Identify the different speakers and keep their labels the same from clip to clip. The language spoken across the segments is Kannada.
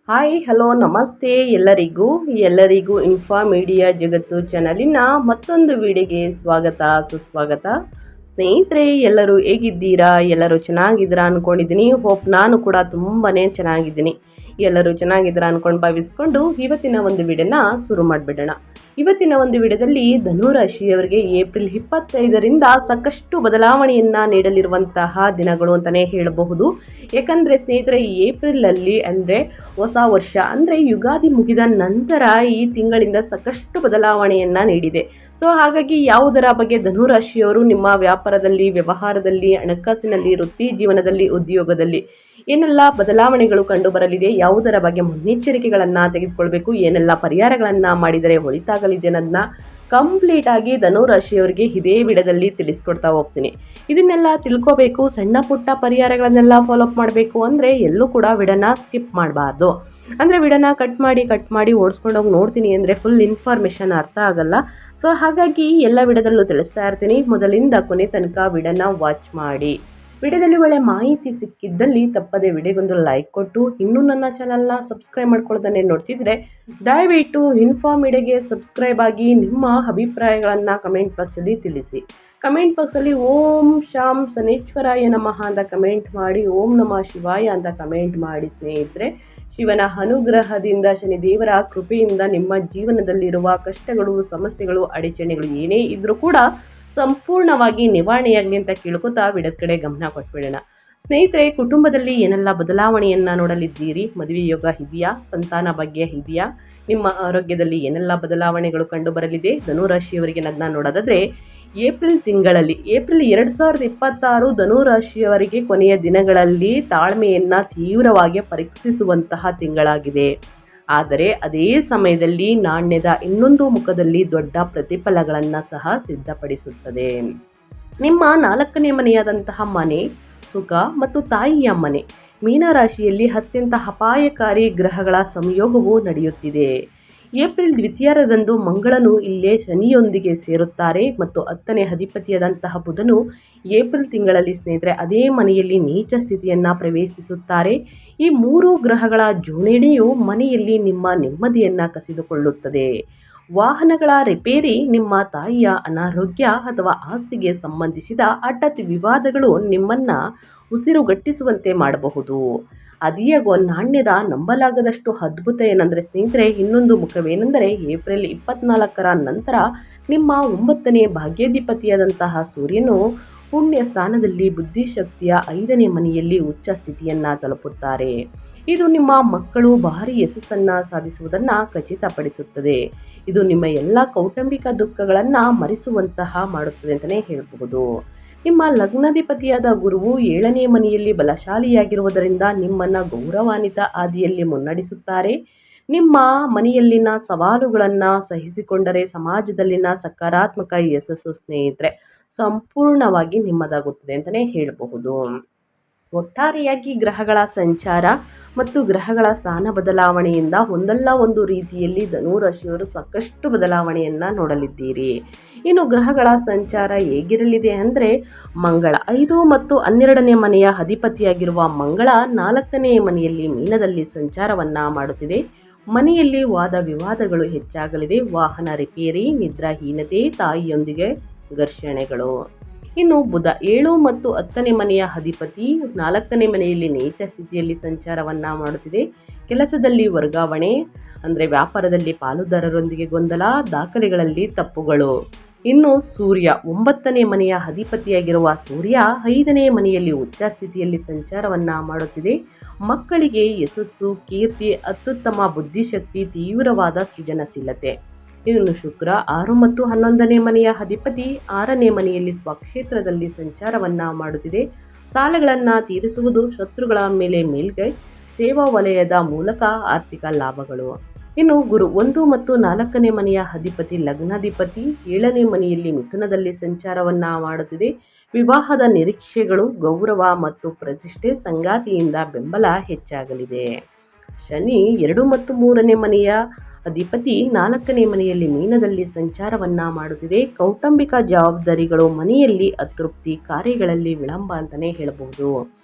Speaker 1: ಹಾಯ್ ಹಲೋ ನಮಸ್ತೆ ಎಲ್ಲರಿಗೂ ಇನ್ಫಾ ಮೀಡಿಯಾ ಜಗತ್ತು ಚಾನಲಿನ ಮತ್ತೊಂದು ವಿಡಿಯೋಗೆ ಸ್ವಾಗತ ಸುಸ್ವಾಗತ. ಸ್ನೇಹಿತರೆ, ಎಲ್ಲರೂ ಹೇಗಿದ್ದೀರಾ? ಎಲ್ಲರೂ ಚೆನ್ನಾಗಿದ್ದೀರಾ ಅಂದ್ಕೊಂಡಿದ್ದೀನಿ. ಹೋಪ್ ನಾನು ಕೂಡ ತುಂಬಾ ಚೆನ್ನಾಗಿದ್ದೀನಿ. ಎಲ್ಲರೂ ಚೆನ್ನಾಗಿದ್ದೀರಾ ಅಂದ್ಕೊಂಡು ಭಾವಿಸ್ಕೊಂಡು ಇವತ್ತಿನ ಒಂದು ವಿಡಿಯೋನ ಶುರು ಮಾಡಿಬಿಡೋಣ. ಇವತ್ತಿನ ಒಂದು ವಿಡಿಯೋದಲ್ಲಿ ಧನುರಾಶಿಯವರಿಗೆ ಏಪ್ರಿಲ್ 25ರಿಂದ ಸಾಕಷ್ಟು ಬದಲಾವಣೆಯನ್ನು ನೀಡಲಿರುವಂತಹ ದಿನಗಳು ಅಂತಲೇ ಹೇಳಬಹುದು. ಯಾಕಂದರೆ ಸ್ನೇಹಿತರೆ, ಏಪ್ರಿಲಲ್ಲಿ ಅಂದರೆ ಹೊಸ ವರ್ಷ ಅಂದರೆ ಯುಗಾದಿ ಮುಗಿದ ನಂತರ ಈ ತಿಂಗಳಿಂದ ಸಾಕಷ್ಟು ಬದಲಾವಣೆಯನ್ನು ನೀಡಿದೆ. ಸೊ ಹಾಗಾಗಿ ಯಾವುದರ ಬಗ್ಗೆ ಧನುರಾಶಿಯವರು ನಿಮ್ಮ ವ್ಯಾಪಾರದಲ್ಲಿ, ವ್ಯವಹಾರದಲ್ಲಿ, ಹಣಕಾಸಿನಲ್ಲಿ, ವೃತ್ತಿ ಜೀವನದಲ್ಲಿ, ಉದ್ಯೋಗದಲ್ಲಿ ಏನೆಲ್ಲ ಬದಲಾವಣೆಗಳು ಕಂಡು ಬರಲಿದೆ, ಯಾವುದರ ಬಗ್ಗೆ ಮುನ್ನೆಚ್ಚರಿಕೆಗಳನ್ನು ತೆಗೆದುಕೊಳ್ಬೇಕು, ಏನೆಲ್ಲ ಪರಿಹಾರಗಳನ್ನು ಮಾಡಿದರೆ ಒಳಿತಾಗಲಿದೆ ಅನ್ನೋದನ್ನ ಕಂಪ್ಲೀಟ್ ಆಗಿ ಧನುರಾಶಿಯವರಿಗೆ ಇದೇ ವಿಡಿಯೋದಲ್ಲಿ ತಿಳಿಸ್ಕೊಡ್ತಾ ಹೋಗ್ತೀನಿ. ಇದನ್ನೆಲ್ಲ ತಿಳ್ಕೋಬೇಕು, ಸಣ್ಣ ಪುಟ್ಟ ಪರಿಹಾರಗಳನ್ನೆಲ್ಲ ಫಾಲೋಅಪ್ ಮಾಡಬೇಕು ಅಂದರೆ ಎಲ್ಲೂ ಕೂಡ ವಿಡಿಯೋನ ಸ್ಕಿಪ್ ಮಾಡಬಾರ್ದು. ಅಂದರೆ ವಿಡಿಯೋನ ಕಟ್ ಮಾಡಿ ಓಡಿಸ್ಕೊಂಡೋಗಿ ನೋಡ್ತೀನಿ ಅಂದರೆ ಫುಲ್ ಇನ್ಫಾರ್ಮೇಷನ್ ಅರ್ಥ ಆಗಲ್ಲ. ಸೊ ಹಾಗಾಗಿ ಎಲ್ಲ ವಿಡಿಯೋದಲ್ಲೂ ತಿಳಿಸ್ತಾ ಇರ್ತೀನಿ. ಮೊದಲಿಂದ ಕೊನೆ ತನಕ ವಿಡಿಯೋನ ವಾಚ್ ಮಾಡಿ. ವಿಡಿಯೋದಲ್ಲಿ ಒಳ್ಳೆ ಮಾಹಿತಿ ಸಿಕ್ಕಿದ್ದಲ್ಲಿ ತಪ್ಪದೆ ವಿಡಿಯೋಗೊಂದು ಲೈಕ್ ಕೊಟ್ಟು, ಇನ್ನೂ ನನ್ನ ಚಾನಲ್ನ ಸಬ್ಸ್ಕ್ರೈಬ್ ಮಾಡ್ಕೊಳ್ಳೋದನ್ನೇ ನೋಡ್ತಿದ್ರೆ ದಯವಿಟ್ಟು ಇನ್ಫಾ ಮೀಡಿಯಾಗೆ ಸಬ್ಸ್ಕ್ರೈಬ್ ಆಗಿ ನಿಮ್ಮ ಅಭಿಪ್ರಾಯಗಳನ್ನು ಕಮೆಂಟ್ ಬಾಕ್ಸಲ್ಲಿ ತಿಳಿಸಿ. ಕಮೆಂಟ್ ಬಾಕ್ಸಲ್ಲಿ ಓಂ ಶಾಂ ಶನೇಶ್ವರಾಯ ನಮಃ ಅಂತ ಕಮೆಂಟ್ ಮಾಡಿ, ಓಂ ನಮಃ ಶಿವಾಯ ಅಂತ ಕಮೆಂಟ್ ಮಾಡಿ ಸ್ನೇಹಿತರೆ. ಶಿವನ ಅನುಗ್ರಹದಿಂದ, ಶನಿದೇವರ ಕೃಪೆಯಿಂದ ನಿಮ್ಮ ಜೀವನದಲ್ಲಿರುವ ಕಷ್ಟಗಳು, ಸಮಸ್ಯೆಗಳು, ಅಡಚಣೆಗಳು ಏನೇ ಇದ್ರೂ ಕೂಡ ಸಂಪೂರ್ಣವಾಗಿ ನಿವಾರಣೆಯಾಗಲಿ ಅಂತ ಕೇಳ್ಕೊತಾ ವಿಡಿಯೋದ ಕಡೆ ಗಮನ ಕೊಟ್ಬಿಡೋಣ. ಸ್ನೇಹಿತರೆ, ಕುಟುಂಬದಲ್ಲಿ ಏನೆಲ್ಲ ಬದಲಾವಣೆಯನ್ನು ನೋಡಲಿದ್ದೀರಿ? ಮದುವೆ ಯೋಗ ಇದೆಯಾ? ಸಂತಾನ ಭಾಗ್ಯ ಇದೆಯಾ? ನಿಮ್ಮ ಆರೋಗ್ಯದಲ್ಲಿ ಏನೆಲ್ಲ ಬದಲಾವಣೆಗಳು ಕಂಡು ಬರಲಿದೆ? ಧನುರಾಶಿಯವರಿಗೆ ಅದನ್ನ ನೋಡೋದಾದರೆ ಏಪ್ರಿಲ್ ತಿಂಗಳಲ್ಲಿ, ಏಪ್ರಿಲ್ 2026 ಧನುರಾಶಿಯವರಿಗೆ ಕೊನೆಯ ದಿನಗಳಲ್ಲಿ ತಾಳ್ಮೆಯನ್ನು ತೀವ್ರವಾಗಿ ಪರೀಕ್ಷಿಸುವಂತಹ ತಿಂಗಳಾಗಿದೆ. ಆದರೆ ಅದೇ ಸಮಯದಲ್ಲಿ ನಾಣ್ಯದ ಇನ್ನೊಂದು ಮುಖದಲ್ಲಿ ದೊಡ್ಡ ಪ್ರತಿಫಲಗಳನ್ನು ಸಹ ಸಿದ್ಧಪಡಿಸುತ್ತದೆ. ನಿಮ್ಮ 4ನೇ ಮನೆಯಾದಂತಹ ಮನೆ, ಸುಖ ಮತ್ತು ತಾಯಿಯ ಮನೆ ಮೀನರಾಶಿಯಲ್ಲಿ ಅತ್ಯಂತ ಅಪಾಯಕಾರಿ ಗ್ರಹಗಳ ಸಂಯೋಗವು ನಡೆಯುತ್ತಿದೆ. ಏಪ್ರಿಲ್ ದ್ವಿತೀಯದಂದು ಮಂಗಳನು ಇಲ್ಲೇ ಶನಿಯೊಂದಿಗೆ ಸೇರುತ್ತಾರೆ ಮತ್ತು 10ನೇ ಅಧಿಪತಿಯಾದಂತಹ ಬುಧನು ಏಪ್ರಿಲ್ ತಿಂಗಳಲ್ಲಿ ಸ್ನೇಹಿತರೆ ಅದೇ ಮನೆಯಲ್ಲಿ ನೀಚ ಸ್ಥಿತಿಯನ್ನು ಪ್ರವೇಶಿಸುತ್ತಾರೆ. ಈ 3 ಗ್ರಹಗಳ ಜೋಡಣೆಯು ಮನೆಯಲ್ಲಿ ನಿಮ್ಮ ನೆಮ್ಮದಿಯನ್ನು ಕಸಿದುಕೊಳ್ಳುತ್ತದೆ. ವಾಹನಗಳ ರಿಪೇರಿ, ನಿಮ್ಮ ತಾಯಿಯ ಅನಾರೋಗ್ಯ ಅಥವಾ ಆಸ್ತಿಗೆ ಸಂಬಂಧಿಸಿದ ಹಠಾತ್ ವಿವಾದಗಳು ನಿಮ್ಮನ್ನು ಉಸಿರುಗಟ್ಟಿಸುವಂತೆ ಮಾಡಬಹುದು. ಅದಿಯಾಗೋ ನಾಣ್ಯದ ನಂಬಲಾಗದಷ್ಟು ಅದ್ಭುತ ಏನಂದರೆ ಸ್ನೇಹಿತರೆ, ಇನ್ನೊಂದು ಮುಖವೇನೆಂದರೆ ಏಪ್ರಿಲ್ 24ರ ನಂತರ ನಿಮ್ಮ 9ನೇ ಭಾಗ್ಯಾಧಿಪತಿಯಾದಂತಹ ಸೂರ್ಯನು ಪುಣ್ಯ ಸ್ಥಾನದಲ್ಲಿ ಬುದ್ಧಿಶಕ್ತಿಯ 5ನೇ ಮನೆಯಲ್ಲಿ ಉಚ್ಚ ಸ್ಥಿತಿಯನ್ನು ತಲುಪುತ್ತಾರೆ. ಇದು ನಿಮ್ಮ ಮಕ್ಕಳು ಭಾರಿ ಯಶಸ್ಸನ್ನು ಸಾಧಿಸುವುದನ್ನು ಖಚಿತಪಡಿಸುತ್ತದೆ. ಇದು ನಿಮ್ಮ ಎಲ್ಲ ಕೌಟುಂಬಿಕ ದುಃಖಗಳನ್ನು ಮರೆಸುವಂತಹ ಮಾಡುತ್ತದೆ ಅಂತಲೇ ಹೇಳಬಹುದು. ನಿಮ್ಮ ಲಗ್ನಾಧಿಪತಿಯಾದ ಗುರುವು 7ನೇ ಮನೆಯಲ್ಲಿ ಬಲಶಾಲಿಯಾಗಿರುವುದರಿಂದ ನಿಮ್ಮನ್ನು ಗೌರವಾನ್ವಿತ ಹಾದಿಯಲ್ಲಿ ಮುನ್ನಡೆಸುತ್ತಾರೆ. ನಿಮ್ಮ ಮನೆಯಲ್ಲಿನ ಸವಾಲುಗಳನ್ನು ಸಹಿಸಿಕೊಂಡರೆ ಸಮಾಜದಲ್ಲಿನ ಸಕಾರಾತ್ಮಕ ಯಶಸ್ಸು ಸ್ನೇಹಿತರೆ ಸಂಪೂರ್ಣವಾಗಿ ನಿಮ್ಮದಾಗುತ್ತದೆ ಅಂತಲೇ ಹೇಳಬಹುದು. ಒಟ್ಟಾರೆಯಾಗಿ ಗ್ರಹಗಳ ಸಂಚಾರ ಮತ್ತು ಗ್ರಹಗಳ ಸ್ಥಾನ ಬದಲಾವಣೆಯಿಂದ ಒಂದಲ್ಲ ಒಂದು ರೀತಿಯಲ್ಲಿ ಧನುರಾಶಿಯವರು ಸಾಕಷ್ಟು ಬದಲಾವಣೆಯನ್ನು ನೋಡಲಿದ್ದೀರಿ. ಇನ್ನು ಗ್ರಹಗಳ ಸಂಚಾರ ಹೇಗಿರಲಿದೆ ಅಂದರೆ, ಮಂಗಳ 5 ಮತ್ತು 12ನೇ ಮನೆಯ ಅಧಿಪತಿಯಾಗಿರುವ ಮಂಗಳ 4ನೇ ಮನೆಯಲ್ಲಿ ಮೀನದಲ್ಲಿ ಸಂಚಾರವನ್ನು ಮಾಡುತ್ತಿದೆ. ಮನೆಯಲ್ಲಿ ವಾದ ವಿವಾದಗಳು ಹೆಚ್ಚಾಗಲಿದೆ. ವಾಹನ ರಿಪೇರಿ, ನಿದ್ರಾಹೀನತೆ, ತಾಯಿಯೊಂದಿಗೆ ಘರ್ಷಣೆಗಳು. ಇನ್ನು ಬುಧ 7 ಮತ್ತು 10ನೇ ಮನೆಯ ಅಧಿಪತಿ 4ನೇ ಮನೆಯಲ್ಲಿ ನೀಚ ಸ್ಥಿತಿಯಲ್ಲಿ ಸಂಚಾರವನ್ನು ಮಾಡುತ್ತಿದೆ. ಕೆಲಸದಲ್ಲಿ ವರ್ಗಾವಣೆ ಅಂದರೆ ವ್ಯಾಪಾರದಲ್ಲಿ ಪಾಲುದಾರರೊಂದಿಗೆ ಗೊಂದಲ, ದಾಖಲೆಗಳಲ್ಲಿ ತಪ್ಪುಗಳು. ಇನ್ನು ಸೂರ್ಯ 9ನೇ ಮನೆಯ ಅಧಿಪತಿಯಾಗಿರುವ ಸೂರ್ಯ 5ನೇ ಮನೆಯಲ್ಲಿ ಉಚ್ಚ ಸ್ಥಿತಿಯಲ್ಲಿ ಸಂಚಾರವನ್ನು ಮಾಡುತ್ತಿದೆ. ಮಕ್ಕಳಿಗೆ ಯಶಸ್ಸು, ಕೀರ್ತಿ, ಅತ್ಯುತ್ತಮ ಬುದ್ಧಿಶಕ್ತಿ, ತೀವ್ರವಾದ ಸೃಜನಶೀಲತೆ. ಇನ್ನು ಶುಕ್ರ 6 ಮತ್ತು 11ನೇ ಮನೆಯ ಅಧಿಪತಿ 6ನೇ ಮನೆಯಲ್ಲಿ ಸ್ವಕ್ಷೇತ್ರದಲ್ಲಿ ಸಂಚಾರವನ್ನು ಮಾಡುತ್ತಿದೆ. ಸಾಲಗಳನ್ನು ತೀರಿಸುವುದು, ಶತ್ರುಗಳ ಮೇಲೆ ಮೇಲ್ಗೈ, ಸೇವಾ ವಲಯದ ಮೂಲಕ ಆರ್ಥಿಕ ಲಾಭಗಳು. ಇನ್ನು ಗುರು 1 ಮತ್ತು 4ನೇ ಮನೆಯ ಅಧಿಪತಿ ಲಗ್ನಾಧಿಪತಿ 7ನೇ ಮನೆಯಲ್ಲಿ ಮಿಥುನದಲ್ಲಿ ಸಂಚಾರವನ್ನು ಮಾಡುತ್ತಿದೆ. ವಿವಾಹದ ನಿರೀಕ್ಷೆಗಳು, ಗೌರವ ಮತ್ತು ಪ್ರತಿಷ್ಠೆ, ಸಂಗಾತಿಯಿಂದ ಬೆಂಬಲ ಹೆಚ್ಚಾಗಲಿದೆ. ಶನಿ 2 ಮತ್ತು 3ನೇ ಮನೆಯ ಅಧಿಪತಿ 4ನೇ ಮನೆಯಲ್ಲಿ ಮೀನದಲ್ಲಿ ಸಂಚಾರವನ್ನು ಮಾಡುತ್ತಿದೆ. ಕೌಟುಂಬಿಕ ಜವಾಬ್ದಾರಿಗಳು, ಮನೆಯಲ್ಲಿ ಅತೃಪ್ತಿ, ಕಾರ್ಯಗಳಲ್ಲಿ ವಿಳಂಬ ಅಂತಲೇ ಹೇಳಬಹುದು.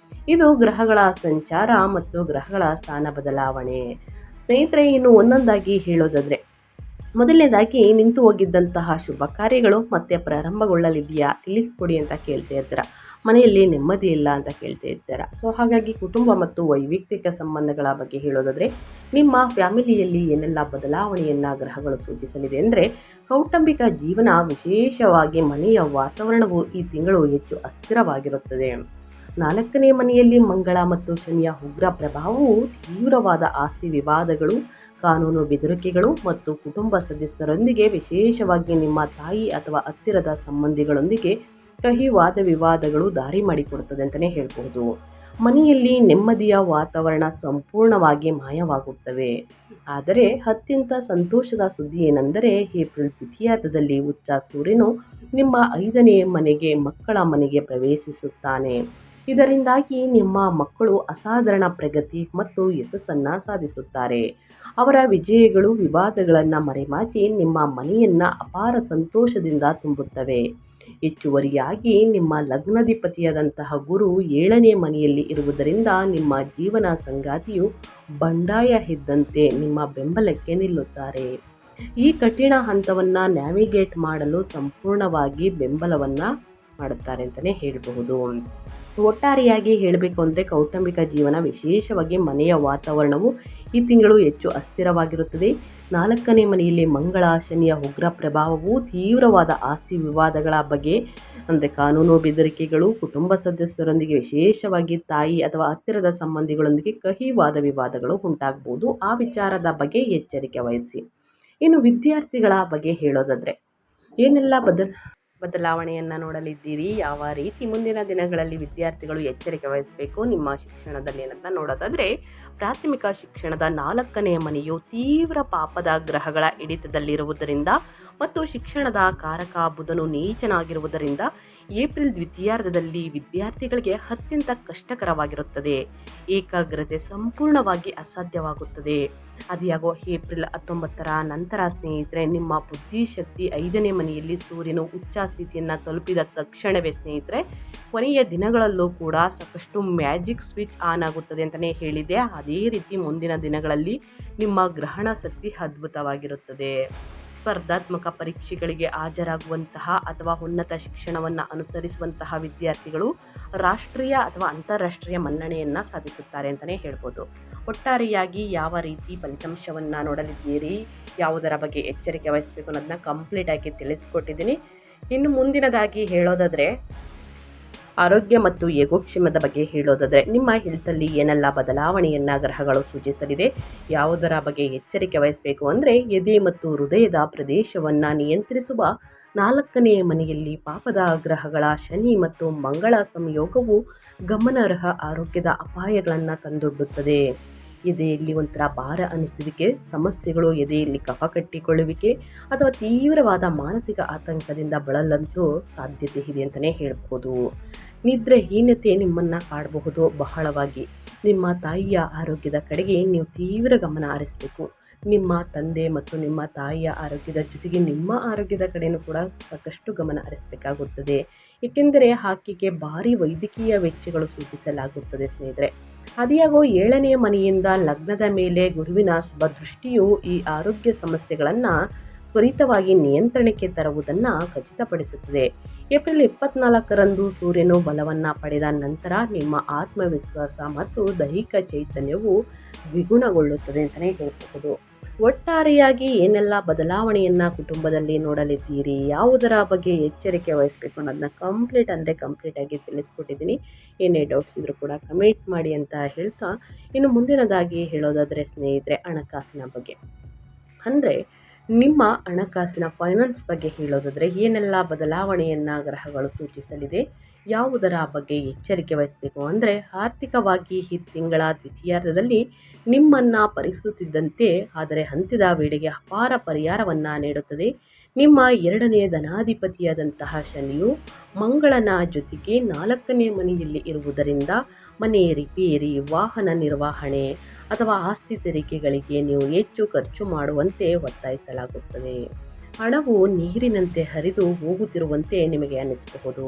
Speaker 1: ಇದು ಗ್ರಹಗಳ ಸಂಚಾರ ಮತ್ತು ಗ್ರಹಗಳ ಸ್ಥಾನ ಬದಲಾವಣೆ. ಸ್ನೇಹಿತರೆ, ಇನ್ನು ಒಂದೊಂದಾಗಿ ಹೇಳೋದಾದರೆ, ಮೊದಲನೇದಾಗಿ ನಿಂತು ಹೋಗಿದ್ದಂತಹ ಶುಭ ಕಾರ್ಯಗಳು ಮತ್ತೆ ಪ್ರಾರಂಭಗೊಳ್ಳಲಿದೆಯಾ ತಿಳಿಸ್ಕೊಡಿ ಅಂತ ಕೇಳ್ತಾ ಇರ್ತೀರ. ಮನೆಯಲ್ಲಿ ನೆಮ್ಮದಿ ಇಲ್ಲ ಅಂತ ಕೇಳ್ತಾ ಇರ್ತೀರ. ಸೊ ಹಾಗಾಗಿ ಕುಟುಂಬ ಮತ್ತು ವೈಯಕ್ತಿಕ ಸಂಬಂಧಗಳ ಬಗ್ಗೆ ಹೇಳೋದಾದರೆ, ನಿಮ್ಮ ಫ್ಯಾಮಿಲಿಯಲ್ಲಿ ಏನೆಲ್ಲ ಬದಲಾವಣೆಯನ್ನು ಗ್ರಹಗಳು ಸೂಚಿಸಲಿದೆ ಅಂದರೆ, ಕೌಟುಂಬಿಕ ಜೀವನ ವಿಶೇಷವಾಗಿ ಮನೆಯ ವಾತಾವರಣವು ಈ ತಿಂಗಳು ಹೆಚ್ಚು ಅಸ್ಥಿರವಾಗಿರುತ್ತದೆ. 4ನೇ ಮನೆಯಲ್ಲಿ ಮಂಗಳ ಮತ್ತು ಶನಿಯ ಉಗ್ರ ಪ್ರಭಾವವು ತೀವ್ರವಾದ ಆಸ್ತಿ ವಿವಾದಗಳು, ಕಾನೂನು ಬೆದರಿಕೆಗಳು ಮತ್ತು ಕುಟುಂಬ ಸದಸ್ಯರೊಂದಿಗೆ, ವಿಶೇಷವಾಗಿ ನಿಮ್ಮ ತಾಯಿ ಅಥವಾ ಹತ್ತಿರದ ಸಂಬಂಧಿಗಳೊಂದಿಗೆ ಕಹಿ ವಾದ ವಿವಾದಗಳು ದಾರಿ ಮಾಡಿಕೊಡುತ್ತದೆ ಅಂತಲೇ ಹೇಳ್ಬೋದು. ಮನೆಯಲ್ಲಿ ನೆಮ್ಮದಿಯ ವಾತಾವರಣ ಸಂಪೂರ್ಣವಾಗಿ ಮಾಯವಾಗುತ್ತವೆ. ಆದರೆ ಅತ್ಯಂತ ಸಂತೋಷದ ಸುದ್ದಿ ಏನೆಂದರೆ, ಏಪ್ರಿಲ್ ದ್ವಿತೀಯಾರ್ಧದಲ್ಲಿ ಉಚ್ಚ ಸೂರ್ಯನು ನಿಮ್ಮ 5ನೇ ಮನೆಗೆ, ಮಕ್ಕಳ ಮನೆಗೆ ಪ್ರವೇಶಿಸುತ್ತಾನೆ. ಇದರಿಂದಾಗಿ ನಿಮ್ಮ ಮಕ್ಕಳು ಅಸಾಧಾರಣ ಪ್ರಗತಿ ಮತ್ತು ಯಶಸ್ಸನ್ನು ಸಾಧಿಸುತ್ತಾರೆ. ಅವರ ವಿಜಯಗಳು ವಿವಾದಗಳನ್ನು ಮರೆಮಾಚಿ ನಿಮ್ಮ ಮನೆಯನ್ನು ಅಪಾರ ಸಂತೋಷದಿಂದ ತುಂಬುತ್ತವೆ. ಹೆಚ್ಚುವರಿಯಾಗಿ ನಿಮ್ಮ ಲಗ್ನಾಧಿಪತಿಯಾದಂತಹ ಗುರು 7ನೇ ಮನೆಯಲ್ಲಿ ಇರುವುದರಿಂದ ನಿಮ್ಮ ಜೀವನ ಸಂಗಾತಿಯು ಬಂಡಾಯ ಇದ್ದಂತೆ ನಿಮ್ಮ ಬೆಂಬಲಕ್ಕೆ ನಿಲ್ಲುತ್ತಾರೆ. ಈ ಕಠಿಣ ಹಂತವನ್ನು ನ್ಯಾವಿಗೇಟ್ ಮಾಡಲು ಸಂಪೂರ್ಣವಾಗಿ ಬೆಂಬಲವನ್ನು ಮಾಡುತ್ತಾರೆ ಅಂತಲೇ ಹೇಳಬಹುದು. ಒಟ್ಟಾರೆಯಾಗಿ ಹೇಳಬೇಕು ಅಂದರೆ, ಕೌಟುಂಬಿಕ ಜೀವನ ವಿಶೇಷವಾಗಿ ಮನೆಯ ವಾತಾವರಣವು ಈ ತಿಂಗಳು ಹೆಚ್ಚು ಅಸ್ಥಿರವಾಗಿರುತ್ತದೆ. 4ನೇ ಮನೆಯಲ್ಲಿ ಮಂಗಳ ಶನಿಯ ಉಗ್ರ ಪ್ರಭಾವವು ತೀವ್ರವಾದ ಆಸ್ತಿ ವಿವಾದಗಳ ಬಗ್ಗೆ, ಅಂದರೆ ಕಾನೂನು ಬೆದರಿಕೆಗಳು, ಕುಟುಂಬ ಸದಸ್ಯರೊಂದಿಗೆ ವಿಶೇಷವಾಗಿ ತಾಯಿ ಅಥವಾ ಹತ್ತಿರದ ಸಂಬಂಧಿಗಳೊಂದಿಗೆ ಕಹಿ ವಾದ ವಿವಾದಗಳು ಉಂಟಾಗಬಹುದು. ಆ ವಿಚಾರದ ಬಗ್ಗೆ ಎಚ್ಚರಿಕೆ ವಹಿಸಿ. ಇನ್ನು ವಿದ್ಯಾರ್ಥಿಗಳ ಬಗ್ಗೆ ಹೇಳೋದಾದರೆ, ಏನೆಲ್ಲ ಬದಲಾವಣೆಯನ್ನು ನೋಡಲಿದ್ದೀರಿ, ಯಾವ ರೀತಿ ಮುಂದಿನ ದಿನಗಳಲ್ಲಿ ವಿದ್ಯಾರ್ಥಿಗಳು ಎಚ್ಚರಿಕೆ ವಹಿಸಬೇಕು ನಿಮ್ಮ ಶಿಕ್ಷಣದಲ್ಲಿ ಅಂತ ನೋಡೋದಾದರೆ, ಪ್ರಾಥಮಿಕ ಶಿಕ್ಷಣದ 4ನೇ ಮನೆಯು ತೀವ್ರ ಪಾಪದ ಗ್ರಹಗಳ ಹಿಡಿತದಲ್ಲಿರುವುದರಿಂದ ಮತ್ತು ಶಿಕ್ಷಣದ ಕಾರಕ ಬುಧನು ನೀಚನಾಗಿರುವುದರಿಂದ ಏಪ್ರಿಲ್ ದ್ವಿತೀಯಾರ್ಧದಲ್ಲಿ ವಿದ್ಯಾರ್ಥಿಗಳಿಗೆ ಅತ್ಯಂತ ಕಷ್ಟಕರವಾಗಿರುತ್ತದೆ. ಏಕಾಗ್ರತೆ ಸಂಪೂರ್ಣವಾಗಿ ಅಸಾಧ್ಯವಾಗುತ್ತದೆ. ಅದ್ಯಾಗೋ ಏಪ್ರಿಲ್ 19ರ ನಂತರ ಸ್ನೇಹಿತರೆ, ನಿಮ್ಮ ಬುದ್ಧಿಶಕ್ತಿ 5ನೇ ಮನೆಯಲ್ಲಿ ಸೂರ್ಯನು ಉಚ್ಚ ಸ್ಥಿತಿಯನ್ನು ತಲುಪಿದ ತಕ್ಷಣವೇ ಸ್ನೇಹಿತರೆ, ಕೊನೆಯ ದಿನಗಳಲ್ಲೂ ಕೂಡ ಸಾಕಷ್ಟು ಮ್ಯಾಜಿಕ್ ಸ್ವಿಚ್ ಆನ್ ಆಗುತ್ತದೆ ಅಂತಲೇ ಹೇಳಿದೆ. ಅದೇ ರೀತಿ ಮುಂದಿನ ದಿನಗಳಲ್ಲಿ ನಿಮ್ಮ ಗ್ರಹಣ ಶಕ್ತಿ ಅದ್ಭುತವಾಗಿರುತ್ತದೆ. ಸ್ಪರ್ಧಾತ್ಮಕ ಪರೀಕ್ಷೆಗಳಿಗೆ ಹಾಜರಾಗುವಂತಹ ಅಥವಾ ಉನ್ನತ ಶಿಕ್ಷಣವನ್ನು ಅನುಸರಿಸುವಂತಹ ವಿದ್ಯಾರ್ಥಿಗಳು ರಾಷ್ಟ್ರೀಯ ಅಥವಾ ಅಂತಾರಾಷ್ಟ್ರೀಯ ಮನ್ನಣೆಯನ್ನು ಸಾಧಿಸುತ್ತಾರೆ ಅಂತಲೇ ಹೇಳ್ಬೋದು. ಒಟ್ಟಾರೆಯಾಗಿ ಯಾವ ರೀತಿ ಫಲಿತಾಂಶವನ್ನು ನೋಡಲಿದ್ದೀರಿ, ಯಾವುದರ ಬಗ್ಗೆ ಎಚ್ಚರಿಕೆ ವಹಿಸಬೇಕು ಅನ್ನೋದನ್ನ ಕಂಪ್ಲೀಟಾಗಿ ತಿಳಿಸ್ಕೊಟ್ಟಿದ್ದೀನಿ. ಇನ್ನು ಮುಂದಿನದಾಗಿ ಹೇಳೋದಾದರೆ, ಆರೋಗ್ಯ ಮತ್ತು ಯೋಗಕ್ಷೇಮದ ಬಗ್ಗೆ ಹೇಳೋದಾದರೆ, ನಿಮ್ಮ ಹೆಲ್ತಲ್ಲಿ ಏನೆಲ್ಲ ಬದಲಾವಣೆಯನ್ನು ಗ್ರಹಗಳು ಸೂಚಿಸಲಿದೆ, ಯಾವುದರ ಬಗ್ಗೆ ಎಚ್ಚರಿಕೆ ವಹಿಸಬೇಕು ಅಂದರೆ, ಎದೆ ಮತ್ತು ಹೃದಯದ ಪ್ರದೇಶವನ್ನು ನಿಯಂತ್ರಿಸುವ 4ನೇ ಮನೆಯಲ್ಲಿ ಪಾಪದ ಗ್ರಹಗಳ ಶನಿ ಮತ್ತು ಮಂಗಳ ಸಂಯೋಗವು ಗಮನಾರ್ಹ ಆರೋಗ್ಯದ ಅಪಾಯಗಳನ್ನು ತಂದೊಡ್ಡುತ್ತದೆ. ಎದೆಯಲ್ಲಿ ಒಂಥರ ಭಾರ ಅನಿಸುವಿಕೆ, ಸಮಸ್ಯೆಗಳು, ಎದೆಯಲ್ಲಿ ಕಫ ಕಟ್ಟಿಕೊಳ್ಳುವಿಕೆ ಅಥವಾ ತೀವ್ರವಾದ ಮಾನಸಿಕ ಆತಂಕದಿಂದ ಬಳಲಂತೂ ಸಾಧ್ಯತೆ ಇದೆ ಅಂತಲೇ ಹೇಳ್ಬೋದು. ನಿದ್ರೆಹೀನತೆ ನಿಮ್ಮನ್ನು ಕಾಡಬಹುದು. ಬಹಳವಾಗಿ ನಿಮ್ಮ ತಾಯಿಯ ಆರೋಗ್ಯದ ಕಡೆಗೆ ನೀವು ತೀವ್ರ ಗಮನ ಹರಿಸಬೇಕು. ನಿಮ್ಮ ತಂದೆ ಮತ್ತು ನಿಮ್ಮ ತಾಯಿಯ ಆರೋಗ್ಯದ ಜೊತೆಗೆ ನಿಮ್ಮ ಆರೋಗ್ಯದ ಕಡೆಯೂ ಕೂಡ ಸಾಕಷ್ಟು ಗಮನ ಹರಿಸಬೇಕಾಗುತ್ತದೆ. ಏಕೆಂದರೆ ಆಕೆಗೆ ಭಾರಿ ವೈದ್ಯಕೀಯ ವೆಚ್ಚಗಳು ಸೂಚಿಸಲಾಗುತ್ತದೆ ಸ್ನೇಹಿತರೆ. ಅದ್ಯಾಗೋ 7ನೇ ಮನೆಯಿಂದ ಲಗ್ನದ ಮೇಲೆ ಗುರುವಿನ ಶುಭ ದೃಷ್ಟಿಯು ಈ ಆರೋಗ್ಯ ಸಮಸ್ಯೆಗಳನ್ನು ತ್ವರಿತವಾಗಿ ನಿಯಂತ್ರಣಕ್ಕೆ ತರುವುದನ್ನು ಖಚಿತಪಡಿಸುತ್ತದೆ. ಏಪ್ರಿಲ್ 24ರಂದು ಸೂರ್ಯನು ಬಲವನ್ನು ಪಡೆದ ನಂತರ ನಿಮ್ಮ ಆತ್ಮವಿಶ್ವಾಸ ಮತ್ತು ದೈಹಿಕ ಚೈತನ್ಯವು ದ್ವಿಗುಣಗೊಳ್ಳುತ್ತದೆ ಅಂತಲೇ ಹೇಳಬಹುದು. ಒಟ್ಟಾರೆಯಾಗಿ ಏನೆಲ್ಲ ಬದಲಾವಣೆಯನ್ನು ಕುಟುಂಬದಲ್ಲಿ ನೋಡಲಿದ್ದೀರಿ, ಯಾವುದರ ಬಗ್ಗೆ ಎಚ್ಚರಿಕೆ ವಹಿಸಬೇಕು ಅನ್ನೋದನ್ನ ಕಂಪ್ಲೀಟಾಗಿ ತಿಳಿಸ್ಕೊಟ್ಟಿದ್ದೀನಿ. ಏನೇ ಡೌಟ್ಸ್ ಇದ್ರೂ ಕೂಡ ಕಮೆಂಟ್ ಮಾಡಿ ಅಂತ ಹೇಳ್ತಾ, ಇನ್ನು ಮುಂದಿನದಾಗಿ ಹೇಳೋದಾದರೆ ಸ್ನೇಹಿತರೆ, ಹಣಕಾಸಿನ ಬಗ್ಗೆ ಅಂದರೆ ನಿಮ್ಮ ಹಣಕಾಸಿನ ಫೈನಾನ್ಸ್ ಬಗ್ಗೆ ಹೇಳೋದಾದರೆ, ಏನೆಲ್ಲ ಬದಲಾವಣೆಯನ್ನು ಗ್ರಹಗಳು ಸೂಚಿಸಲಿದೆ, ಯಾವುದರ ಬಗ್ಗೆ ಎಚ್ಚರಿಕೆ ವಹಿಸಬೇಕು ಅಂದರೆ, ಆರ್ಥಿಕವಾಗಿ ಈ ತಿಂಗಳ ದ್ವಿತೀಯಾರ್ಧದಲ್ಲಿ ನಿಮ್ಮನ್ನು ಪರೀಕ್ಷಿಸುತ್ತಿದ್ದಂತೆ ಆದರೆ ಅಂತ್ಯದ ವೇಳೆಗೆ ಅಪಾರ ಪರಿಹಾರವನ್ನು ನೀಡುತ್ತದೆ. ನಿಮ್ಮ 2ನೇ ಧನಾಧಿಪತಿಯಾದಂತಹ ಶನಿಯು ಮಂಗಳನ ಜೊತೆಗೆ 4ನೇ ಮನೆಯಲ್ಲಿ ಇರುವುದರಿಂದ ಮನೆ ರಿಪೇರಿ, ವಾಹನ ನಿರ್ವಹಣೆ ಅಥವಾ ಆಸ್ತಿ ತೆರಿಗೆಗಳಿಗೆ ನೀವು ಹೆಚ್ಚು ಖರ್ಚು ಮಾಡುವಂತೆ ಒತ್ತಾಯಿಸಲಾಗುತ್ತದೆ. ಹಣವು ನೀರಿನಂತೆ ಹರಿದು ಹೋಗುತ್ತಿರುವಂತೆ ನಿಮಗೆ ಅನ್ನಿಸಬಹುದು.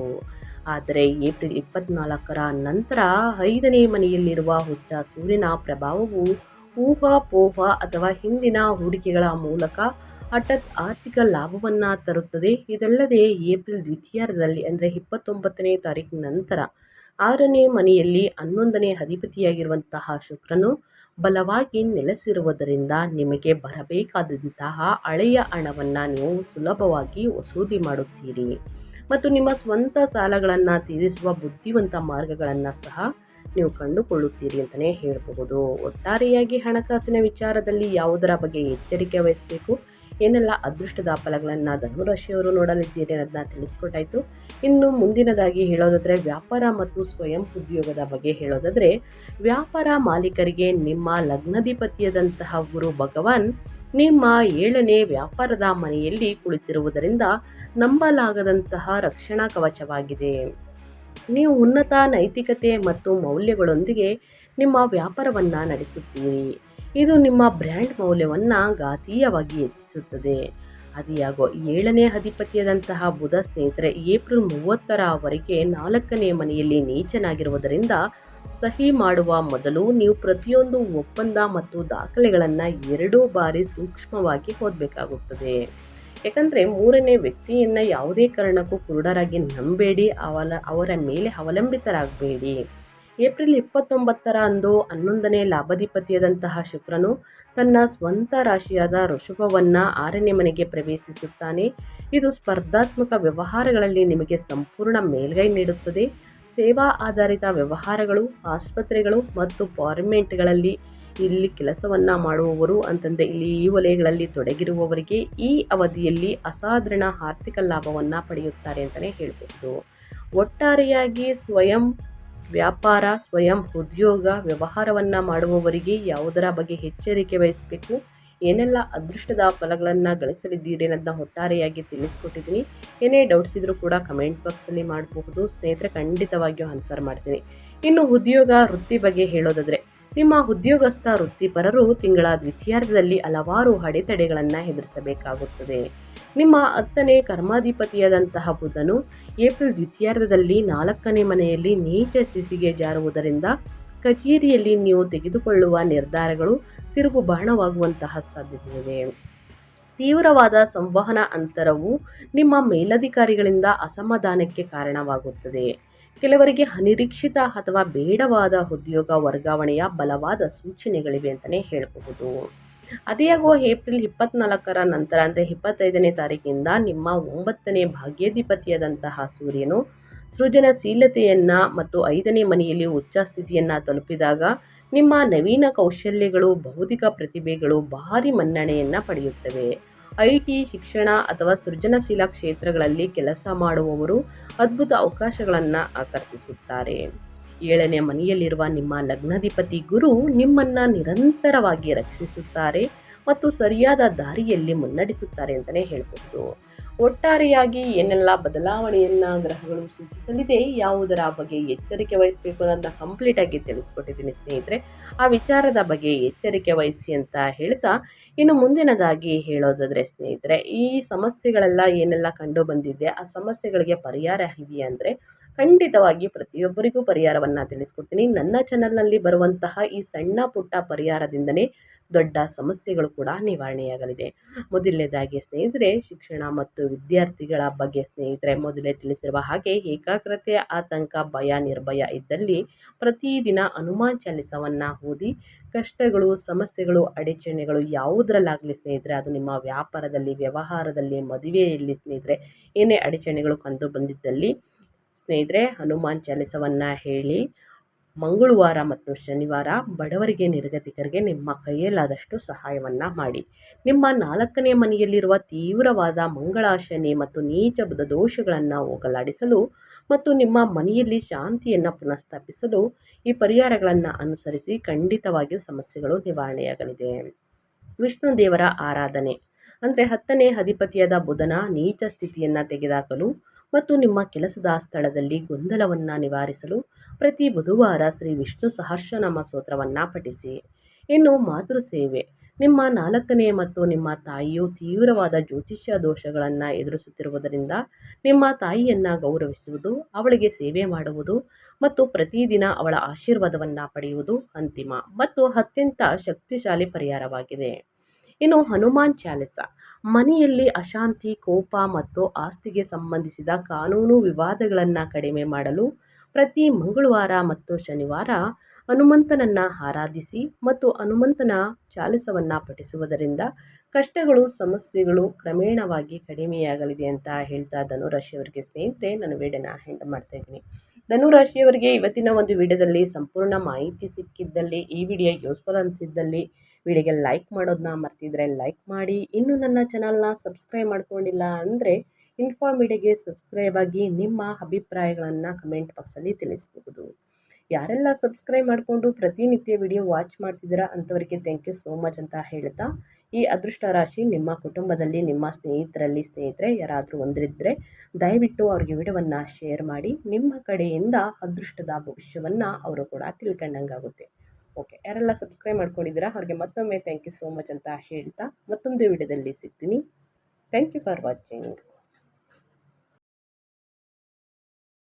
Speaker 1: ಆದರೆ ಏಪ್ರಿಲ್ 24ರ ನಂತರ 5ನೇ ಮನೆಯಲ್ಲಿರುವ ಉಚ್ಚ ಸೂರ್ಯನ ಪ್ರಭಾವವು ಊಹಾಪೋಹ ಅಥವಾ ಹಿಂದಿನ ಹೂಡಿಕೆಗಳ ಮೂಲಕ ಹಠಾತ್ ಆರ್ಥಿಕ ಲಾಭವನ್ನು ತರುತ್ತದೆ. ಇದಲ್ಲದೆ ಏಪ್ರಿಲ್ ದ್ವಿತೀಯಾರ್ಧದಲ್ಲಿ ಅಂದರೆ 29ನೇ ತಾರೀಕಿನ ನಂತರ 6ನೇ ಮನೆಯಲ್ಲಿ 11ನೇ ಅಧಿಪತಿಯಾಗಿರುವಂತಹ ಶುಕ್ರನು ಬಲವಾಗಿ ನೆಲೆಸಿರುವುದರಿಂದ ನಿಮಗೆ ಬರಬೇಕಾದಂತಹ ಹಳೆಯ ಹಣವನ್ನು ನೀವು ಸುಲಭವಾಗಿ ವಸೂಲಿ ಮಾಡುತ್ತೀರಿ ಮತ್ತು ನಿಮ್ಮ ಸ್ವಂತ ಸಾಲಗಳನ್ನು ತೀರಿಸುವ ಬುದ್ಧಿವಂತ ಮಾರ್ಗಗಳನ್ನು ಸಹ ನೀವು ಕಂಡುಕೊಳ್ಳುತ್ತೀರಿ ಅಂತಲೇ ಹೇಳಬಹುದು. ಒಟ್ಟಾರೆಯಾಗಿ ಹಣಕಾಸಿನ ವಿಚಾರದಲ್ಲಿ ಯಾವುದರ ಬಗ್ಗೆ ಎಚ್ಚರಿಕೆ ವಹಿಸಬೇಕು, ಏನೆಲ್ಲ ಅದೃಷ್ಟದ ಫಲಗಳನ್ನು ಧನುರಾಶಿಯವರು ನೋಡಲಿದ್ದೀರಿ ಅನ್ನೋದನ್ನ ತಿಳಿಸ್ಕೊಟ್ಟಾಯಿತು. ಇನ್ನು ಮುಂದಿನದಾಗಿ ಹೇಳೋದಾದರೆ ವ್ಯಾಪಾರ ಮತ್ತು ಸ್ವಯಂ ಉದ್ಯೋಗದ ಬಗ್ಗೆ ಹೇಳೋದಾದರೆ, ವ್ಯಾಪಾರ ಮಾಲೀಕರಿಗೆ ನಿಮ್ಮ ಲಗ್ನಾಧಿಪತಿಯಾದಂತಹ ಗುರು ಭಗವಾನ್ ನಿಮ್ಮ 7ನೇ ವ್ಯಾಪಾರದ ಮನೆಯಲ್ಲಿ ಕುಳಿತಿರುವುದರಿಂದ ನಂಬಲಾಗದಂತಹ ರಕ್ಷಣಾ ಕವಚವಾಗಿದೆ. ನೀವು ಉನ್ನತ ನೈತಿಕತೆ ಮತ್ತು ಮೌಲ್ಯಗಳೊಂದಿಗೆ ನಿಮ್ಮ ವ್ಯಾಪಾರವನ್ನು ನಡೆಸುತ್ತೀರಿ. ಇದು ನಿಮ್ಮ ಬ್ರ್ಯಾಂಡ್ ಮೌಲ್ಯವನ್ನು ಘಾತೀಯವಾಗಿ ಹೆಚ್ಚಿಸುತ್ತದೆ. ಅದಿಯಾಗೋ 7ನೇ ಅಧಿಪತಿಯಾದಂತಹ ಬುಧ ಸ್ನೇಹಿತರೆ ಏಪ್ರಿಲ್ 30ರವರೆಗೆ 4ನೇ ಮನೆಯಲ್ಲಿ ನೀಚನಾಗಿರುವುದರಿಂದ ಸಹಿ ಮಾಡುವ ಮೊದಲು ನೀವು ಪ್ರತಿಯೊಂದು ಒಪ್ಪಂದ ಮತ್ತು ದಾಖಲೆಗಳನ್ನು 2 ಬಾರಿ ಸೂಕ್ಷ್ಮವಾಗಿ ಓದಬೇಕಾಗುತ್ತದೆ. ಯಾಕಂದರೆ 3ನೇ ವ್ಯಕ್ತಿಯನ್ನು ಯಾವುದೇ ಕಾರಣಕ್ಕೂ ಕುರುಡರಾಗಿ ನಂಬೇಡಿ, ಅವರ ಮೇಲೆ ಅವಲಂಬಿತರಾಗಬೇಡಿ. ಏಪ್ರಿಲ್ 29ರಂದು 11ನೇ ಲಾಭಾಧಿಪತಿಯಾದಂತಹ ಶುಕ್ರನು ತನ್ನ ಸ್ವಂತ ರಾಶಿಯಾದ ವೃಷಭವನ್ನು 6ನೇ ಮನೆಗೆ ಪ್ರವೇಶಿಸುತ್ತಾನೆ. ಇದು ಸ್ಪರ್ಧಾತ್ಮಕ ವ್ಯವಹಾರಗಳಲ್ಲಿ ನಿಮಗೆ ಸಂಪೂರ್ಣ ಮೇಲ್ಗೈ ನೀಡುತ್ತದೆ. ಸೇವಾ ಆಧಾರಿತ ವ್ಯವಹಾರಗಳು, ಆಸ್ಪತ್ರೆಗಳು ಮತ್ತು ಫಾರ್ಮೆಂಟ್ಗಳಲ್ಲಿ ಇಲ್ಲಿ ಕೆಲಸವನ್ನು ಮಾಡುವವರು ಅಂತಂದರೆ ಈ ವಲಯಗಳಲ್ಲಿ ತೊಡಗಿರುವವರಿಗೆ ಈ ಅವಧಿಯಲ್ಲಿ ಅಸಾಧಾರಣ ಆರ್ಥಿಕ ಲಾಭವನ್ನು ಪಡೆಯುತ್ತಾರೆ ಅಂತಲೇ ಹೇಳ್ಬೋದು. ಒಟ್ಟಾರೆಯಾಗಿ ಸ್ವಯಂ ವ್ಯಾಪಾರ, ಸ್ವಯಂ ಉದ್ಯೋಗ ವ್ಯವಹಾರವನ್ನು ಮಾಡುವವರಿಗೆ ಯಾವುದರ ಬಗ್ಗೆ ಎಚ್ಚರಿಕೆ ವಹಿಸಬೇಕು, ಏನೆಲ್ಲ ಅದೃಷ್ಟದ ಫಲಗಳನ್ನು ಗಳಿಸಲಿದ್ದೀರಿ ಅನ್ನೋದನ್ನ ಒಟ್ಟಾರೆಯಾಗಿ ತಿಳಿಸ್ಕೊಟ್ಟಿದ್ದೀನಿ. ಏನೇ ಡೌಟ್ಸ್ ಇದ್ದರೂ ಕೂಡ ಕಮೆಂಟ್ ಬಾಕ್ಸಲ್ಲಿ ಮಾಡಬಹುದು ಸ್ನೇಹಿತರೆ, ಖಂಡಿತವಾಗಿಯೂ ಆನ್ಸರ್ ಮಾಡ್ತೀನಿ. ಇನ್ನು ಉದ್ಯೋಗ ವೃತ್ತಿ ಬಗ್ಗೆ ಹೇಳೋದಾದರೆ, ನಿಮ್ಮ ಉದ್ಯೋಗಸ್ಥ ವೃತ್ತಿಪರರು ತಿಂಗಳ ದ್ವಿತೀಯಾರ್ಧದಲ್ಲಿ ಹಲವಾರು ಅಡೆತಡೆಗಳನ್ನು ಎದುರಿಸಬೇಕಾಗುತ್ತದೆ. ನಿಮ್ಮ 10ನೇ ಕರ್ಮಾಧಿಪತಿಯಾದಂತಹ ಬುಧನು ಏಪ್ರಿಲ್ ದ್ವಿತೀಯಾರ್ಧದಲ್ಲಿ 4ನೇ ಮನೆಯಲ್ಲಿ ನೀಚ ಸ್ಥಿತಿಗೆ ಜಾರುವುದರಿಂದ ಕಚೇರಿಯಲ್ಲಿ ನೀವು ತೆಗೆದುಕೊಳ್ಳುವ ನಿರ್ಧಾರಗಳು ತಿರುಗುಬಾಣವಾಗುವಂತಹ ಸಾಧ್ಯತೆ ಇದೆ. ತೀವ್ರವಾದ ಸಂವಹನ ಅಂತರವು ನಿಮ್ಮ ಮೇಲಧಿಕಾರಿಗಳಿಂದ ಅಸಮಾಧಾನಕ್ಕೆ ಕಾರಣವಾಗುತ್ತದೆ. ಕೆಲವರಿಗೆ ಅನಿರೀಕ್ಷಿತ ಅಥವಾ ಬೇಡವಾದ ಉದ್ಯೋಗ ವರ್ಗಾವಣೆಯ ಬಲವಾದ ಸೂಚನೆಗಳಿವೆ ಅಂತಲೇ ಹೇಳಬಹುದು. ಅದೇಗೋ ಏಪ್ರಿಲ್ 24ರ ನಂತರ ಅಂದರೆ 25ನೇ ತಾರೀಕಿನಿಂದ ನಿಮ್ಮ 9ನೇ ಭಾಗ್ಯಾಧಿಪತಿಯಾದಂತಹ ಸೂರ್ಯನು ಸೃಜನಶೀಲತೆಯನ್ನು ಮತ್ತು 5ನೇ ಮನೆಯಲ್ಲಿ ಉಚ್ಚ ಸ್ಥಿತಿಯನ್ನು ತಲುಪಿದಾಗ ನಿಮ್ಮ ನವೀನ ಕೌಶಲ್ಯಗಳು, ಬೌದ್ಧಿಕ ಪ್ರತಿಭೆಗಳು ಭಾರಿ ಮನ್ನಣೆಯನ್ನು ಪಡೆಯುತ್ತವೆ. IT, ಶಿಕ್ಷಣ ಅಥವಾ ಸೃಜನಶೀಲ ಕ್ಷೇತ್ರಗಳಲ್ಲಿ ಕೆಲಸ ಮಾಡುವವರು ಅದ್ಭುತ ಅವಕಾಶಗಳನ್ನು ಆಕರ್ಷಿಸುತ್ತಾರೆ. 7ನೇ ಮನೆಯಲ್ಲಿರುವ ನಿಮ್ಮ ಲಗ್ನಾಧಿಪತಿ ಗುರು ನಿಮ್ಮನ್ನು ನಿರಂತರವಾಗಿ ರಕ್ಷಿಸುತ್ತಾರೆ ಮತ್ತು ಸರಿಯಾದ ದಾರಿಯಲ್ಲಿ ಮುನ್ನಡೆಸುತ್ತಾರೆ ಅಂತಲೇ ಹೇಳ್ಬೋದು. ಒಟ್ಟಾರೆಯಾಗಿ ಏನೆಲ್ಲ ಬದಲಾವಣೆಯನ್ನು ಗ್ರಹಗಳು ಸೂಚಿಸಲಿದೆ, ಯಾವುದರ ಬಗ್ಗೆ ಎಚ್ಚರಿಕೆ ವಹಿಸಬೇಕು ಅನ್ನೋದನ್ನ ಕಂಪ್ಲೀಟಾಗಿ ತಿಳಿಸ್ಕೊಟ್ಟಿದ್ದೀನಿ ಸ್ನೇಹಿತರೆ. ಆ ವಿಚಾರದ ಬಗ್ಗೆ ಎಚ್ಚರಿಕೆ ವಹಿಸಿ ಅಂತ ಹೇಳ್ತಾ, ಇನ್ನು ಮುಂದಿನದಾಗಿ ಹೇಳೋದಾದರೆ ಸ್ನೇಹಿತರೆ, ಈ ಸಮಸ್ಯೆಗಳೆಲ್ಲ ಏನೆಲ್ಲ ಕಂಡು ಬಂದಿದೆ, ಆ ಸಮಸ್ಯೆಗಳಿಗೆ ಪರಿಹಾರ ಇದೆಯಾ ಅಂದರೆ ಖಂಡಿತವಾಗಿ ಪ್ರತಿಯೊಬ್ಬರಿಗೂ ಪರಿಹಾರವನ್ನು ತಿಳಿಸ್ಕೊಡ್ತೀನಿ. ನನ್ನ ಚಾನಲ್ನಲ್ಲಿ ಬರುವಂತಹ ಈ ಸಣ್ಣ ಪುಟ್ಟ ಪರಿಹಾರದಿಂದನೇ ದೊಡ್ಡ ಸಮಸ್ಯೆಗಳು ಕೂಡ ನಿವಾರಣೆಯಾಗಲಿದೆ. ಮೊದಲನೇದಾಗಿ ಸ್ನೇಹಿತರೆ, ಶಿಕ್ಷಣ ಮತ್ತು ವಿದ್ಯಾರ್ಥಿಗಳ ಬಗ್ಗೆ ಸ್ನೇಹಿತರೆ ಮೊದಲೇ ತಿಳಿಸಿರುವ ಹಾಗೆ ಏಕಾಗ್ರತೆ, ಆತಂಕ, ಭಯ, ನಿರ್ಭಯ ಇದ್ದಲ್ಲಿ ಪ್ರತಿದಿನ ಹನುಮಾನ್ ಚಾಲಿಸವನ್ನು ಓದಿ ಕಷ್ಟಗಳು, ಸಮಸ್ಯೆಗಳು, ಅಡಚಣೆಗಳು ಯಾವುದರಲ್ಲಾಗಲಿ ಸ್ನೇಹಿತರೆ, ಅದು ನಿಮ್ಮ ವ್ಯಾಪಾರದಲ್ಲಿ, ವ್ಯವಹಾರದಲ್ಲಿ, ಮದುವೆಯಲ್ಲಿ ಸ್ನೇಹಿತರೆ ಏನೇ ಅಡಚಣೆಗಳು ಕಂಡು ಬಂದಿದ್ದಲ್ಲಿ ಸ್ನೇಹಿತರೆ ಹನುಮಾನ್ ಚಾಲಿಸವನ್ನು ಹೇಳಿ ಮಂಗಳವಾರ ಮತ್ತು ಶನಿವಾರ ಬಡವರಿಗೆ, ನಿರ್ಗತಿಕರಿಗೆ ನಿಮ್ಮ ಕೈಯಲ್ಲಾದಷ್ಟು ಸಹಾಯವನ್ನು ಮಾಡಿ. ನಿಮ್ಮ 4ನೇ ಮನೆಯಲ್ಲಿರುವ ತೀವ್ರವಾದ ಮಂಗಳ, ಶನಿ ಮತ್ತು ನೀಚ ಬುಧ ದೋಷಗಳನ್ನು ಹೋಗಲಾಡಿಸಲು ಮತ್ತು ನಿಮ್ಮ ಮನೆಯಲ್ಲಿ ಶಾಂತಿಯನ್ನು ಪುನಃಸ್ಥಾಪಿಸಲು ಈ ಪರಿಹಾರಗಳನ್ನು ಅನುಸರಿಸಿ ಖಂಡಿತವಾಗಿಯೂ ಸಮಸ್ಯೆಗಳು ನಿವಾರಣೆಯಾಗಲಿದೆ. ವಿಷ್ಣು ದೇವರ ಆರಾಧನೆ ಅಂದರೆ 10ನೇ ಅಧಿಪತಿಯಾದ ಬುಧನ ನೀಚ ಸ್ಥಿತಿಯನ್ನು ತೆಗೆದುಹಾಕಲು ಮತ್ತು ನಿಮ್ಮ ಕೆಲಸದ ಸ್ಥಳದಲ್ಲಿ ಗೊಂದಲವನ್ನು ನಿವಾರಿಸಲು ಪ್ರತಿ ಬುಧವಾರ ಶ್ರೀ ವಿಷ್ಣು ಸಹಸ್ರನಾಮ ಸ್ತೋತ್ರವನ್ನು ಪಠಿಸಿ. ಇನ್ನು ಮಾತೃ ಸೇವೆ, ನಿಮ್ಮ 4ನೇ ಮತ್ತು ನಿಮ್ಮ ತಾಯಿಯು ತೀವ್ರವಾದ ಜ್ಯೋತಿಷ್ಯ ದೋಷಗಳನ್ನು ಎದುರಿಸುತ್ತಿರುವುದರಿಂದ ನಿಮ್ಮ ತಾಯಿಯನ್ನು ಗೌರವಿಸುವುದು, ಅವಳಿಗೆ ಸೇವೆ ಮಾಡುವುದು ಮತ್ತು ಪ್ರತಿದಿನ ಅವಳ ಆಶೀರ್ವಾದವನ್ನು ಪಡೆಯುವುದು ಅಂತಿಮ ಮತ್ತು ಅತ್ಯಂತ ಶಕ್ತಿಶಾಲಿ ಪರಿಹಾರವಾಗಿದೆ. ಇನ್ನು ಹನುಮಾನ್ ಚಾಲಿಸ ಮನೆಯಲ್ಲಿ ಅಶಾಂತಿ, ಕೋಪ ಮತ್ತು ಆಸ್ತಿಗೆ ಸಂಬಂಧಿಸಿದ ಕಾನೂನು ವಿವಾದಗಳನ್ನು ಕಡಿಮೆ ಮಾಡಲು ಪ್ರತಿ ಮಂಗಳವಾರ ಮತ್ತು ಶನಿವಾರ ಹನುಮಂತನನ್ನು ಆರಾಧಿಸಿ ಮತ್ತು ಹನುಮಂತನ ಚಾಲಿಸವನ್ನು ಪಠಿಸುವುದರಿಂದ ಕಷ್ಟಗಳು, ಸಮಸ್ಯೆಗಳು ಕ್ರಮೇಣವಾಗಿ ಕಡಿಮೆಯಾಗಲಿದೆ ಅಂತ ಹೇಳ್ತಾ ಧನುರಾಶಿಯವರಿಗೆ ಸ್ನೇಹಿತರೆ ನಾನು ವಿಡಿಯೋನ ಎಂಡ್ ಮಾಡ್ತಾ ಇದ್ದೀನಿ. ಧನುರಾಶಿಯವರಿಗೆ ಇವತ್ತಿನ ಒಂದು ವಿಡಿಯೋದಲ್ಲಿ ಸಂಪೂರ್ಣ ಮಾಹಿತಿ ಸಿಕ್ಕಿದ್ದಲ್ಲಿ, ಈ ವಿಡಿಯೋ ಯೂಸ್ಫುಲ್ ಅನಿಸಿದ್ದಲ್ಲಿ ವಿಡಿಯೋಗೆ ಲೈಕ್ ಮಾಡೋದನ್ನ ಮರ್ತಿದ್ರೆ ಲೈಕ್ ಮಾಡಿ. ಇನ್ನು ನನ್ನ ಚಾನಲ್ನ ಸಬ್ಸ್ಕ್ರೈಬ್ ಮಾಡ್ಕೊಂಡಿಲ್ಲ ಅಂದರೆ ಇನ್ಫಾ ಮೀಡಿಯಾಗೆ ಸಬ್ಸ್ಕ್ರೈಬ್ ಆಗಿ ನಿಮ್ಮ ಅಭಿಪ್ರಾಯಗಳನ್ನು ಕಮೆಂಟ್ ಬಾಕ್ಸಲ್ಲಿ ತಿಳಿಸಬಹುದು. ಯಾರೆಲ್ಲ ಸಬ್ಸ್ಕ್ರೈಬ್ ಮಾಡಿಕೊಂಡು ಪ್ರತಿನಿತ್ಯ ವಿಡಿಯೋ ವಾಚ್ ಮಾಡ್ತಿದ್ದೀರಾ ಅಂಥವರಿಗೆ ಥ್ಯಾಂಕ್ ಯು ಸೋ ಮಚ್ ಅಂತ ಹೇಳ್ತಾ, ಈ ಅದೃಷ್ಟ ರಾಶಿ ನಿಮ್ಮ ಕುಟುಂಬದಲ್ಲಿ, ನಿಮ್ಮ ಸ್ನೇಹಿತರೆ ಯಾರಾದರೂ ಒಂದರಿದ್ದರೆ ದಯವಿಟ್ಟು ಅವ್ರಿಗೆ ವಿಡಿಯೋವನ್ನು ಶೇರ್ ಮಾಡಿ. ನಿಮ್ಮ ಕಡೆಯಿಂದ ಅದೃಷ್ಟದ ಭವಿಷ್ಯವನ್ನು ಅವರು ಕೂಡ ತಿಳ್ಕೊಂಡಂಗಾಗುತ್ತೆ. ಓಕೆ, ಯಾರೆಲ್ಲ ಸಬ್ಸ್ಕ್ರೈಬ್ ಮಾಡ್ಕೊಂಡಿದ್ದೀರಾ ಅವ್ರಿಗೆ ಮತ್ತೊಮ್ಮೆ ಥ್ಯಾಂಕ್ ಯು ಸೋ ಮಚ್ ಅಂತ ಹೇಳ್ತಾ ಮತ್ತೊಂದು ವಿಡಿಯೋದಲ್ಲಿ ಸಿಗ್ತೀನಿ. Thank you for watching.